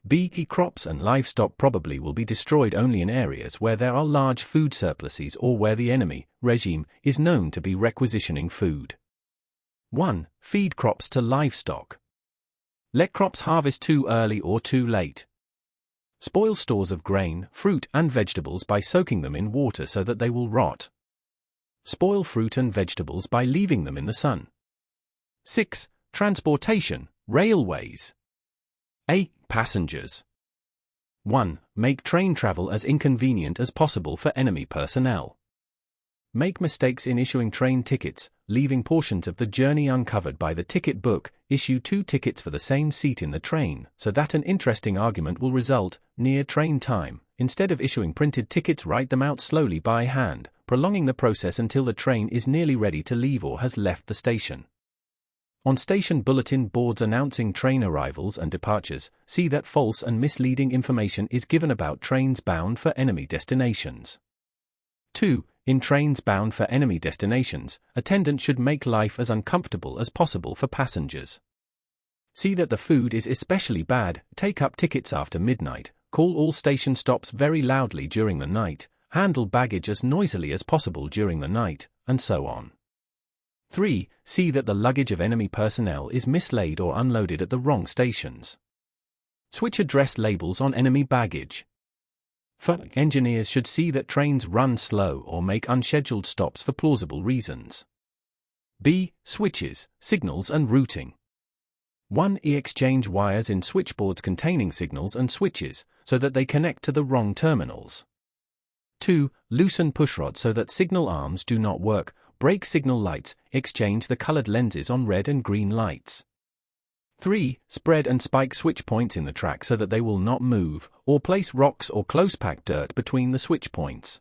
B. Crops and livestock probably will be destroyed only in areas where there are large food surpluses or where the enemy regime is known to be requisitioning food. 1. Feed crops to livestock. Let crops harvest too early or too late. Spoil stores of grain, fruit, and vegetables by soaking them in water so that they will rot. Spoil fruit and vegetables by leaving them in the sun. 6. Transportation, railways. A. Passengers. 1. Make train travel as inconvenient as possible for enemy personnel. Make mistakes in issuing train tickets, leaving portions of the journey uncovered by the ticket book. Issue 2 tickets for the same seat in the train, so that an interesting argument will result near train time. Instead of issuing printed tickets, write them out slowly by hand, prolonging the process until the train is nearly ready to leave or has left the station. On station bulletin boards announcing train arrivals and departures, see that false and misleading information is given about trains bound for enemy destinations. 2. In trains bound for enemy destinations, attendants should make life as uncomfortable as possible for passengers. See that the food is especially bad, take up tickets after midnight, call all station stops very loudly during the night, handle baggage as noisily as possible during the night, and so on. 3. See that the luggage of enemy personnel is mislaid or unloaded at the wrong stations. Switch address labels on enemy baggage. 4. Engineers should see that trains run slow or make unscheduled stops for plausible reasons. B. Switches, signals and routing. 1. Exchange wires in switchboards containing signals and switches, so that they connect to the wrong terminals. 2. Loosen pushrods so that signal arms do not work. Break signal lights, exchange the colored lenses on red and green lights. 3. Spread and spike switch points in the track so that they will not move, or place rocks or close-packed dirt between the switch points.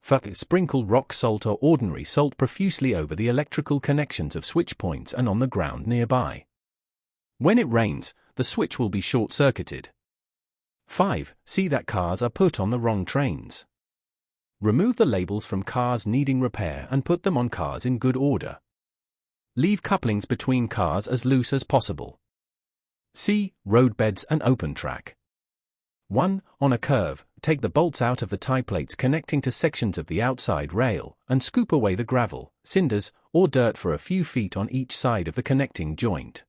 4. Sprinkle rock salt or ordinary salt profusely over the electrical connections of switch points and on the ground nearby. When it rains, the switch will be short-circuited. 5. See that cars are put on the wrong trains. Remove the labels from cars needing repair and put them on cars in good order. Leave couplings between cars as loose as possible. C. Roadbeds and open track. 1. On a curve, take the bolts out of the tie plates connecting to sections of the outside rail, and scoop away the gravel, cinders, or dirt for a few feet on each side of the connecting joint.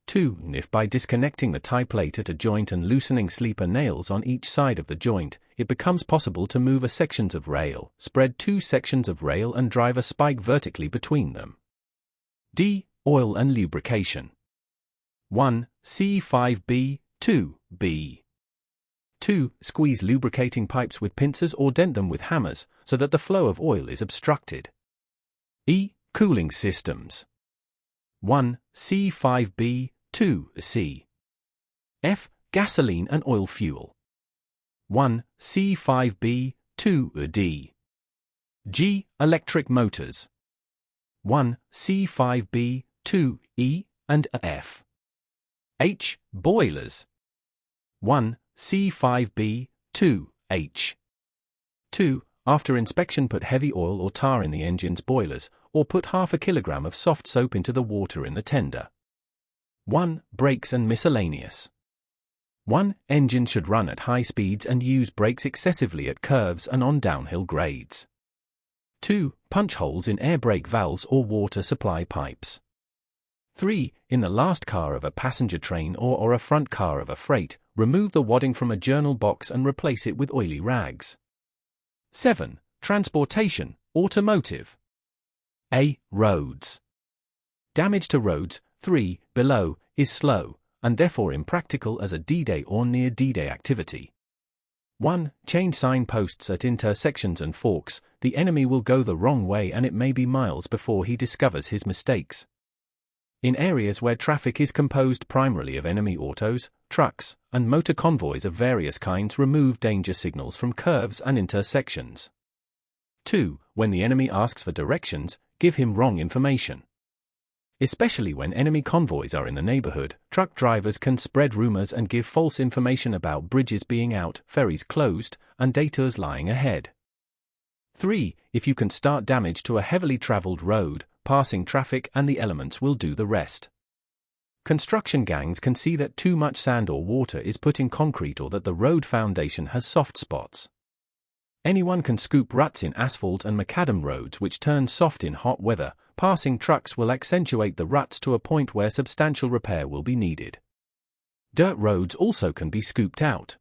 2. If by disconnecting the tie plate at a joint and loosening sleeper nails on each side of the joint, it becomes possible to move a sections of rail, spread 2 sections of rail and drive a spike vertically between them. D. Oil and lubrication. 1. C5B, 2. B. 2. Squeeze lubricating pipes with pincers or dent them with hammers, so that the flow of oil is obstructed. E. Cooling systems. 1. C5B, 2. C. F. Gasoline and oil fuel. 1. C5B, 2. D. G. Electric motors. 1. C5B, 2. E. and F. H. Boilers. 1. C5B, 2. H. 2. After inspection, put heavy oil or tar in the engine's boilers, or put half a kilogram of soft soap into the water in the tender. 1. Brakes and miscellaneous. 1. Engines should run at high speeds and use brakes excessively at curves and on downhill grades. 2. Punch holes in air brake valves or water supply pipes. 3. In the last car of a passenger train or a front car of a freight, remove the wadding from a journal box and replace it with oily rags. 7. Transportation, automotive. A. Roads. Damage to roads, 3. Below, is slow, and therefore impractical as a D-Day or near D-Day activity. 1. Change signposts at intersections and forks. The enemy will go the wrong way and it may be miles before he discovers his mistakes. In areas where traffic is composed primarily of enemy autos, trucks, and motor convoys of various kinds, remove danger signals from curves and intersections. 2. When the enemy asks for directions, give him wrong information. Especially when enemy convoys are in the neighborhood, truck drivers can spread rumors and give false information about bridges being out, ferries closed, and detours lying ahead. 3. If you can start damage to a heavily traveled road, passing traffic and the elements will do the rest. Construction gangs can see that too much sand or water is put in concrete or that the road foundation has soft spots. Anyone can scoop ruts in asphalt and macadam roads which turn soft in hot weather. Passing trucks will accentuate the ruts to a point where substantial repair will be needed. Dirt roads also can be scooped out.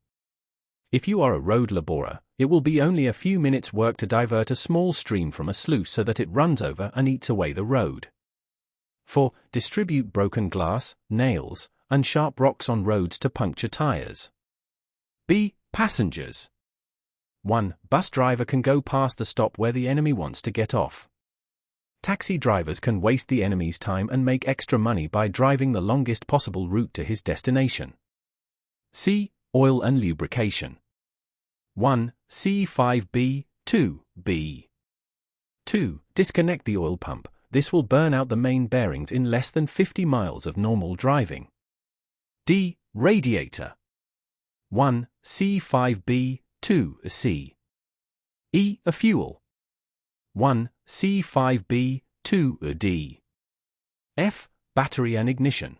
If you are a road laborer, it will be only a few minutes' work to divert a small stream from a sluice so that it runs over and eats away the road. 4. Distribute broken glass, nails, and sharp rocks on roads to puncture tires. B. Passengers. 1. Bus driver can go past the stop where the enemy wants to get off. Taxi drivers can waste the enemy's time and make extra money by driving the longest possible route to his destination. C. Oil and lubrication. 1. C5B, 2B. 2. Disconnect the oil pump. This will burn out the main bearings in less than 50 miles of normal driving. D. Radiator. 1. C5B, 2C. E. A fuel. 1. C5B, 2D. F. Battery and ignition.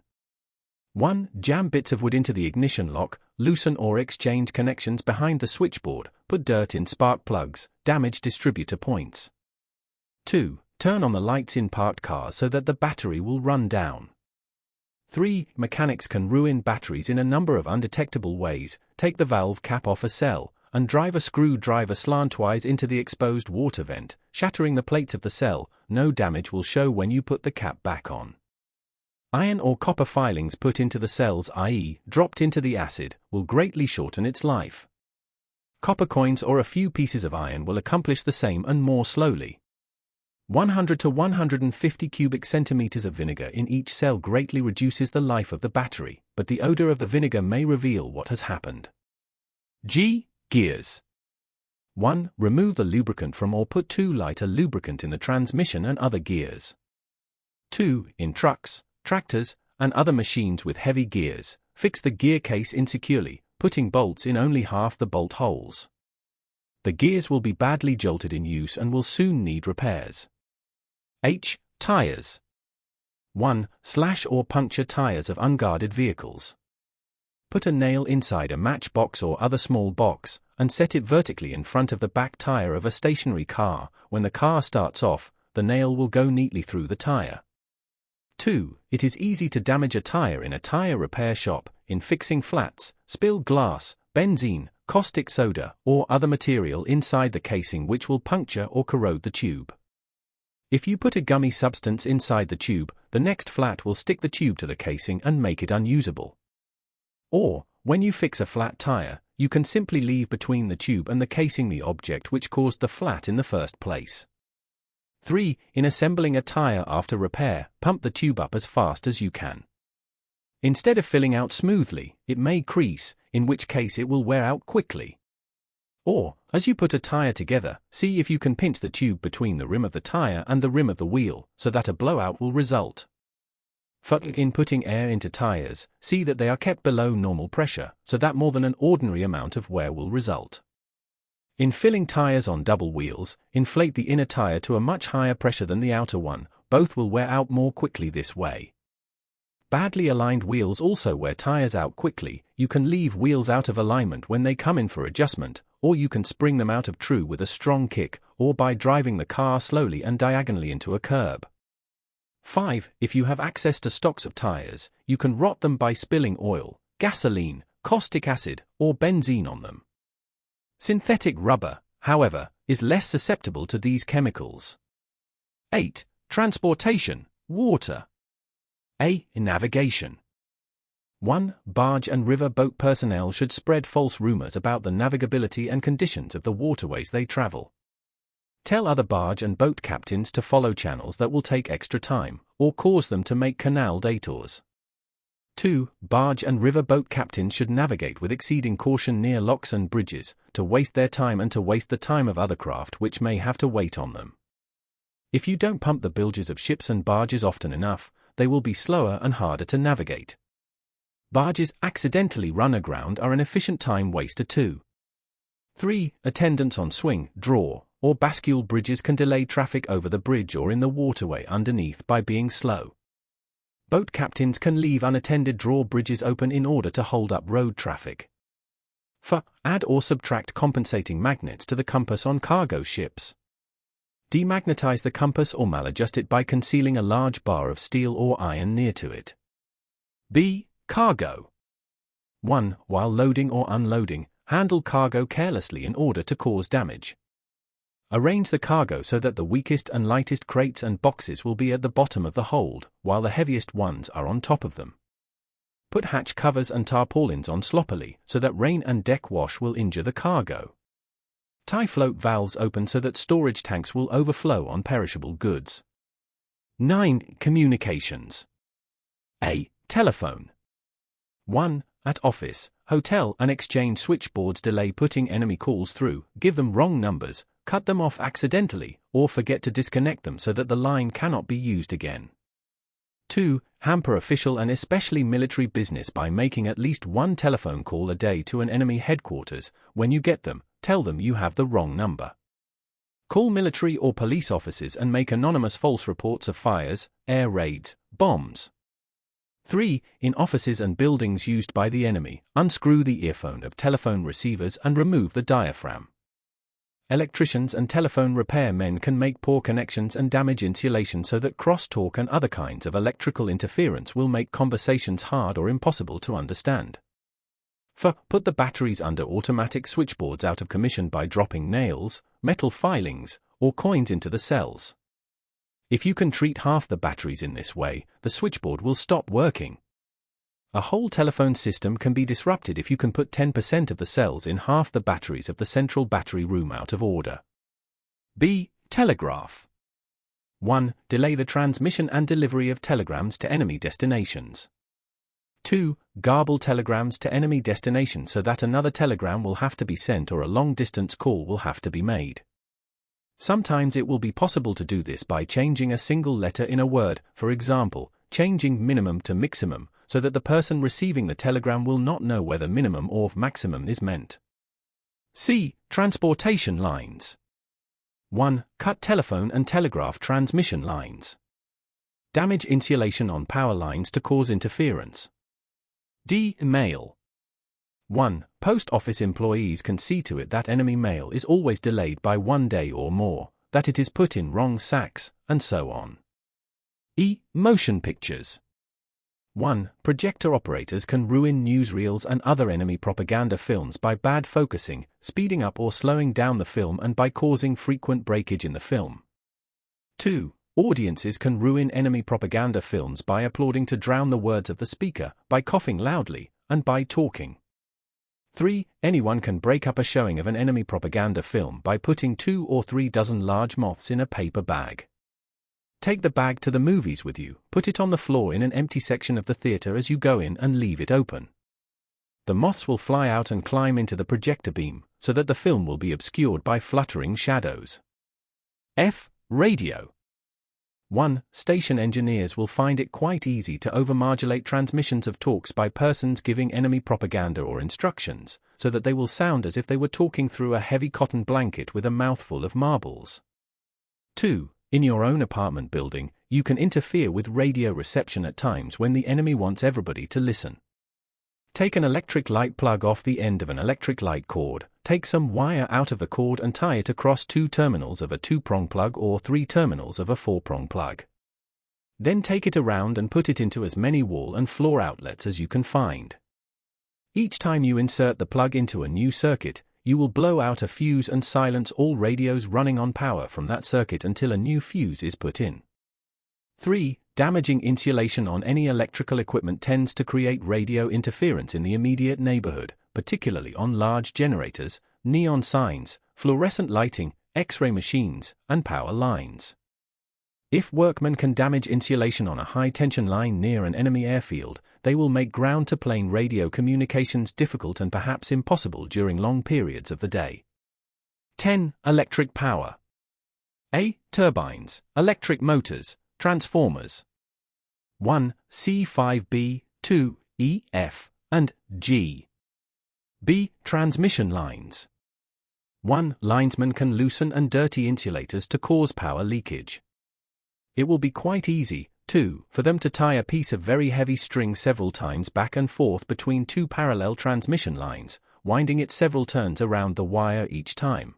1. Jam bits of wood into the ignition lock, loosen or exchange connections behind the switchboard, put dirt in spark plugs, damage distributor points. 2. Turn on the lights in parked cars so that the battery will run down. 3. Mechanics can ruin batteries in a number of undetectable ways. Take the valve cap off a cell, and drive a screwdriver slantwise into the exposed water vent, shattering the plates of the cell. No damage will show when you put the cap back on. Iron or copper filings put into the cells, i.e., dropped into the acid, will greatly shorten its life. Copper coins or a few pieces of iron will accomplish the same and more slowly. 100 to 150 cubic centimeters of vinegar in each cell greatly reduces the life of the battery, but the odor of the vinegar may reveal what has happened. G. Gears. 1. Remove the lubricant from or put too light a lubricant in the transmission and other gears. 2. In trucks, tractors, and other machines with heavy gears, fix the gear case insecurely, putting bolts in only half the bolt holes. The gears will be badly jolted in use and will soon need repairs. H. Tires. 1. Slash or puncture tires of unguarded vehicles. Put a nail inside a matchbox or other small box, and set it vertically in front of the back tire of a stationary car. When the car starts off, the nail will go neatly through the tire. 2. It is easy to damage a tire in a tire repair shop. In fixing flats, spill glass, benzene, caustic soda, or other material inside the casing which will puncture or corrode the tube. If you put a gummy substance inside the tube, the next flat will stick the tube to the casing and make it unusable. Or, when you fix a flat tire, you can simply leave between the tube and the casing the object which caused the flat in the first place. 3. In assembling a tire after repair, pump the tube up as fast as you can. Instead of filling out smoothly, it may crease, in which case it will wear out quickly. Or, as you put a tire together, see if you can pinch the tube between the rim of the tire and the rim of the wheel, so that a blowout will result. In putting air into tires, see that they are kept below normal pressure, so that more than an ordinary amount of wear will result. In filling tires on double wheels, inflate the inner tire to a much higher pressure than the outer one. Both will wear out more quickly this way. Badly aligned wheels also wear tires out quickly. You can leave wheels out of alignment when they come in for adjustment, or you can spring them out of true with a strong kick, or by driving the car slowly and diagonally into a curb. 5. If you have access to stocks of tires, you can rot them by spilling oil, gasoline, caustic acid, or benzene on them. Synthetic rubber, however, is less susceptible to these chemicals. 8. Transportation, water. A. Navigation. 1. Barge and river boat personnel should spread false rumors about the navigability and conditions of the waterways they travel. Tell other barge and boat captains to follow channels that will take extra time, or cause them to make canal detours. 2. Barge and river boat captains should navigate with exceeding caution near locks and bridges, to waste their time and to waste the time of other craft which may have to wait on them. If you don't pump the bilges of ships and barges often enough, they will be slower and harder to navigate. Barges accidentally run aground are an efficient time waster too. 3. Attendants on swing, draw, or bascule bridges can delay traffic over the bridge or in the waterway underneath by being slow. Boat captains can leave unattended drawbridges open in order to hold up road traffic. 4. Add or subtract compensating magnets to the compass on cargo ships. Demagnetize the compass or maladjust it by concealing a large bar of steel or iron near to it. B. Cargo. 1. While loading or unloading, handle cargo carelessly in order to cause damage. Arrange the cargo so that the weakest and lightest crates and boxes will be at the bottom of the hold, while the heaviest ones are on top of them. Put hatch covers and tarpaulins on sloppily so that rain and deck wash will injure the cargo. Tie float valves open so that storage tanks will overflow on perishable goods. 9. Communications. A. Telephone. 1. At office, hotel and exchange switchboards delay putting enemy calls through, give them wrong numbers, cut them off accidentally, or forget to disconnect them so that the line cannot be used again. 2. Hamper official and especially military business by making at least one telephone call a day to an enemy headquarters. When you get them, tell them you have the wrong number. Call military or police offices and make anonymous false reports of fires, air raids, bombs. 3. In offices and buildings used by the enemy, unscrew the earphone of telephone receivers and remove the diaphragm. Electricians and telephone repair men can make poor connections and damage insulation so that crosstalk and other kinds of electrical interference will make conversations hard or impossible to understand. 4. Put the batteries under automatic switchboards out of commission by dropping nails, metal filings, or coins into the cells. If you can treat half the batteries in this way, the switchboard will stop working. A whole telephone system can be disrupted if you can put 10% of the cells in half the batteries of the central battery room out of order. B. Telegraph. 1. Delay the transmission and delivery of telegrams to enemy destinations. 2. Garble telegrams to enemy destinations so that another telegram will have to be sent or a long-distance call will have to be made. Sometimes it will be possible to do this by changing a single letter in a word, for example, changing minimum to maximum, so that the person receiving the telegram will not know whether minimum or maximum is meant. C. Transportation lines. 1. Cut telephone and telegraph transmission lines. Damage insulation on power lines to cause interference. D. Mail. 1. Post office employees can see to it that enemy mail is always delayed by 1 day or more, that it is put in wrong sacks, and so on. E. Motion pictures. 1. Projector operators can ruin newsreels and other enemy propaganda films by bad focusing, speeding up or slowing down the film and by causing frequent breakage in the film. 2. Audiences can ruin enemy propaganda films by applauding to drown the words of the speaker, by coughing loudly, and by talking. 3. Anyone can break up a showing of an enemy propaganda film by putting 2 or 3 dozen large moths in a paper bag. Take the bag to the movies with you, put it on the floor in an empty section of the theater as you go in and leave it open. The moths will fly out and climb into the projector beam, so that the film will be obscured by fluttering shadows. F. Radio. 1. Station engineers will find it quite easy to overmodulate transmissions of talks by persons giving enemy propaganda or instructions, so that they will sound as if they were talking through a heavy cotton blanket with a mouthful of marbles. 2. In your own apartment building, you can interfere with radio reception at times when the enemy wants everybody to listen. Take an electric light plug off the end of an electric light cord, take some wire out of the cord and tie it across 2 terminals of a 2-prong plug or 3 terminals of a 4-prong plug. Then take it around and put it into as many wall and floor outlets as you can find. Each time you insert the plug into a new circuit, you will blow out a fuse and silence all radios running on power from that circuit until a new fuse is put in. 3. Damaging insulation on any electrical equipment tends to create radio interference in the immediate neighborhood, particularly on large generators, neon signs, fluorescent lighting, X-ray machines, and power lines. If workmen can damage insulation on a high-tension line near an enemy airfield, they will make ground-to-plane radio communications difficult and perhaps impossible during long periods of the day. 10. Electric power. A. Turbines, electric motors, transformers. 1. C5B, 2, E, F, and G. B. Transmission lines. 1. Linesmen can loosen and dirty insulators to cause power leakage. It will be quite easy, too, for them to tie a piece of very heavy string several times back and forth between 2 parallel transmission lines, winding it several turns around the wire each time.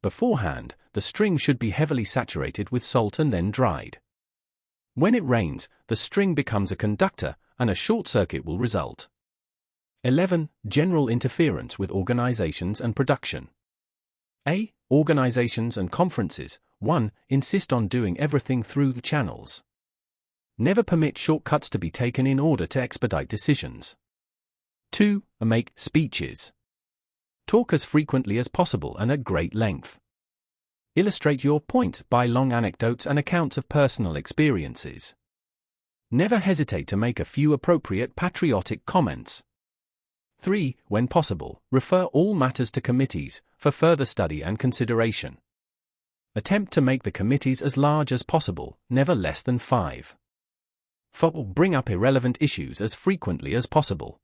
Beforehand, the string should be heavily saturated with salt and then dried. When it rains, the string becomes a conductor, and a short circuit will result. 11. General interference with organizations and production. A. Organizations and conferences. 1. Insist on doing everything through the channels. Never permit shortcuts to be taken in order to expedite decisions. 2. Make speeches. Talk as frequently as possible and at great length. Illustrate your point by long anecdotes and accounts of personal experiences. Never hesitate to make a few appropriate patriotic comments. 3. When possible, refer all matters to committees for further study and consideration. Attempt to make the committees as large as possible, never less than 5. 4. Bring up irrelevant issues as frequently as possible.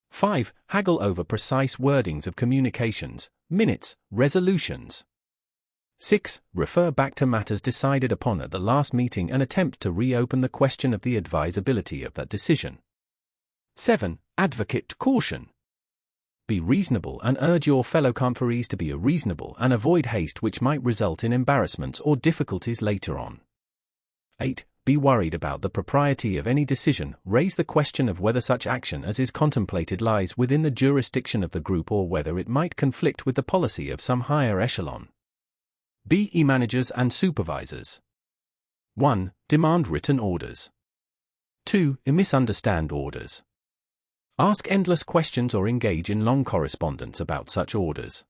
5. Haggle over precise wordings of communications, minutes, resolutions. 6. Refer back to matters decided upon at the last meeting and attempt to reopen the question of the advisability of that decision. 7. Advocate caution. Be reasonable and urge your fellow conferees to be reasonable and avoid haste which might result in embarrassments or difficulties later on. 8. Be worried about the propriety of any decision. Raise the question of whether such action as is contemplated lies within the jurisdiction of the group or whether it might conflict with the policy of some higher echelon. B. Managers and supervisors. 1. Demand written orders. 2. Misunderstand orders. Ask endless questions or engage in long correspondence about such orders.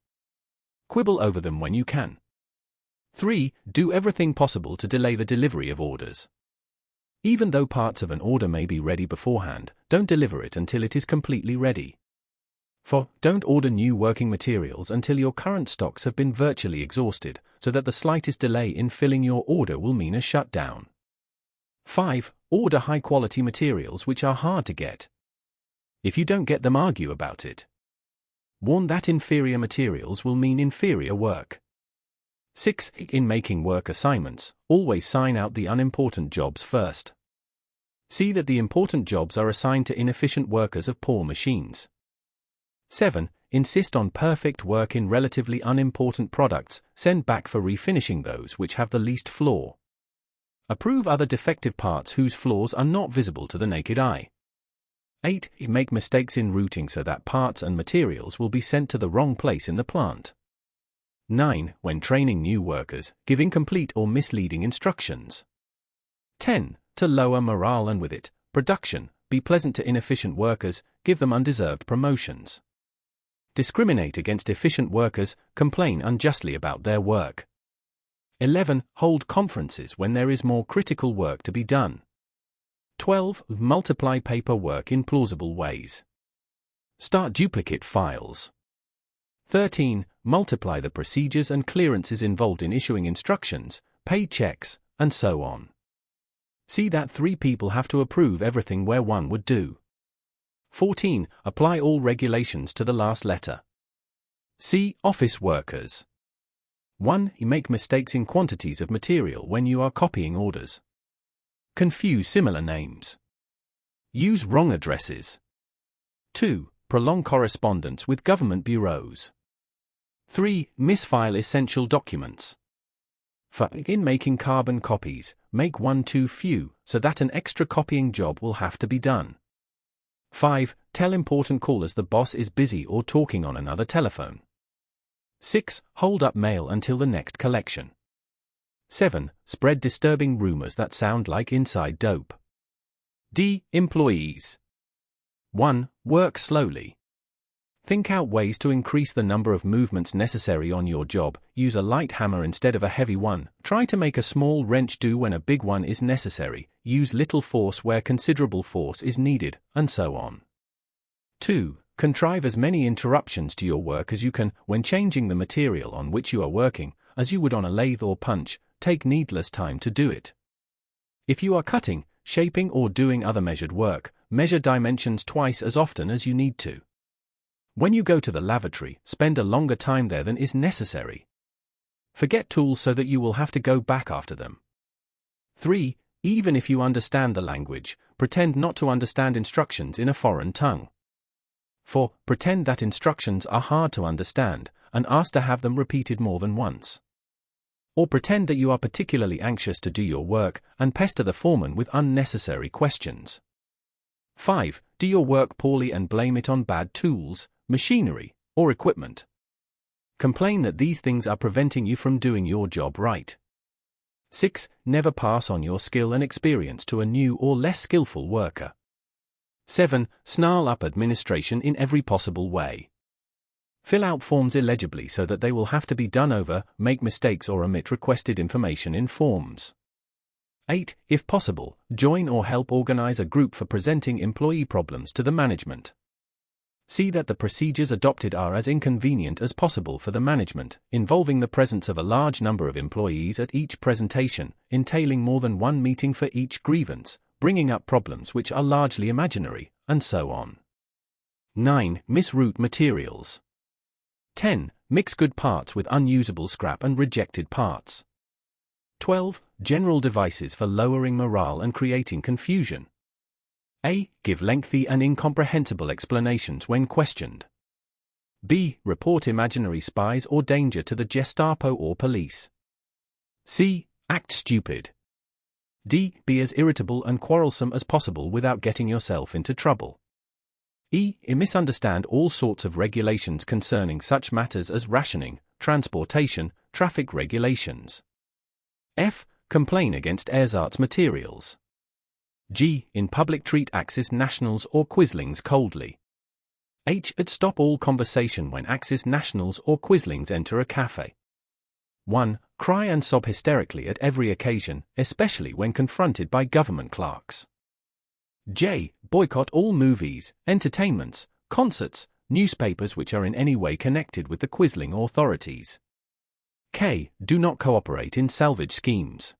Quibble over them when you can. 3. Do everything possible to delay the delivery of orders. Even though parts of an order may be ready beforehand, don't deliver it until it is completely ready. 4. Don't order new working materials until your current stocks have been virtually exhausted, so that the slightest delay in filling your order will mean a shutdown. 5. Order high-quality materials which are hard to get. If you don't get them, argue about it. Warn that inferior materials will mean inferior work. 6. In making work assignments, always sign out the unimportant jobs first. See that the important jobs are assigned to inefficient workers of poor machines. 7. Insist on perfect work in relatively unimportant products, send back for refinishing those which have the least flaw. Approve other defective parts whose flaws are not visible to the naked eye. 8. Make mistakes in routing so that parts and materials will be sent to the wrong place in the plant. 9. When training new workers, give incomplete or misleading instructions. 10. To lower morale and with it, production, be pleasant to inefficient workers, give them undeserved promotions. Discriminate against efficient workers, complain unjustly about their work. 11. Hold conferences when there is more critical work to be done. 12. Multiply paperwork in plausible ways. Start duplicate files. 13. Multiply the procedures and clearances involved in issuing instructions, pay checks, and so on. See that 3 people have to approve everything where 1 would do. 14. Apply all regulations to the last letter. See office workers. 1. Make mistakes in quantities of material when you are copying orders. Confuse similar names. Use wrong addresses. 2. Prolong correspondence with government bureaus. 3. Misfile essential documents. 4. In making carbon copies, make 1 too few, so that an extra copying job will have to be done. 5. Tell important callers the boss is busy or talking on another telephone. 6. Hold up mail until the next collection. 7. Spread disturbing rumors that sound like inside dope. D. Employees. 1. Work slowly. Think out ways to increase the number of movements necessary on your job. Use a light hammer instead of a heavy one. Try to make a small wrench do when a big one is necessary. Use little force where considerable force is needed, and so on. 2. Contrive as many interruptions to your work as you can when changing the material on which you are working, as you would on a lathe or punch. Take needless time to do it. If you are cutting, shaping or doing other measured work, measure dimensions twice as often as you need to. When you go to the lavatory, spend a longer time there than is necessary. Forget tools so that you will have to go back after them. 3. Even if you understand the language, pretend not to understand instructions in a foreign tongue. 4. Pretend that instructions are hard to understand, and ask to have them repeated more than once. Or pretend that you are particularly anxious to do your work, and pester the foreman with unnecessary questions. 5. Do your work poorly and blame it on bad tools, machinery, or equipment. Complain that these things are preventing you from doing your job right. 6. Never pass on your skill and experience to a new or less skillful worker. 7. Snarl up administration in every possible way. Fill out forms illegibly so that they will have to be done over, make mistakes or omit requested information in forms. 8. If possible, join or help organize a group for presenting employee problems to the management. See that the procedures adopted are as inconvenient as possible for the management, involving the presence of a large number of employees at each presentation, entailing more than one meeting for each grievance, bringing up problems which are largely imaginary, and so on. 9. Misroute materials. 10. Mix good parts with unusable scrap and rejected parts. 12. General devices for lowering morale and creating confusion. A. Give lengthy and incomprehensible explanations when questioned. B. Report imaginary spies or danger to the Gestapo or police. C. Act stupid. D. Be as irritable and quarrelsome as possible without getting yourself into trouble. E. Misunderstand all sorts of regulations concerning such matters as rationing, transportation, traffic regulations. F. Complain against ersatz materials. G. In public treat Axis nationals or Quislings coldly. H. Stop all conversation when Axis nationals or Quislings enter a cafe. 1. Cry and sob hysterically at every occasion, especially when confronted by government clerks. J. Boycott all movies, entertainments, concerts, newspapers which are in any way connected with the Quisling authorities. K. Do not cooperate in salvage schemes.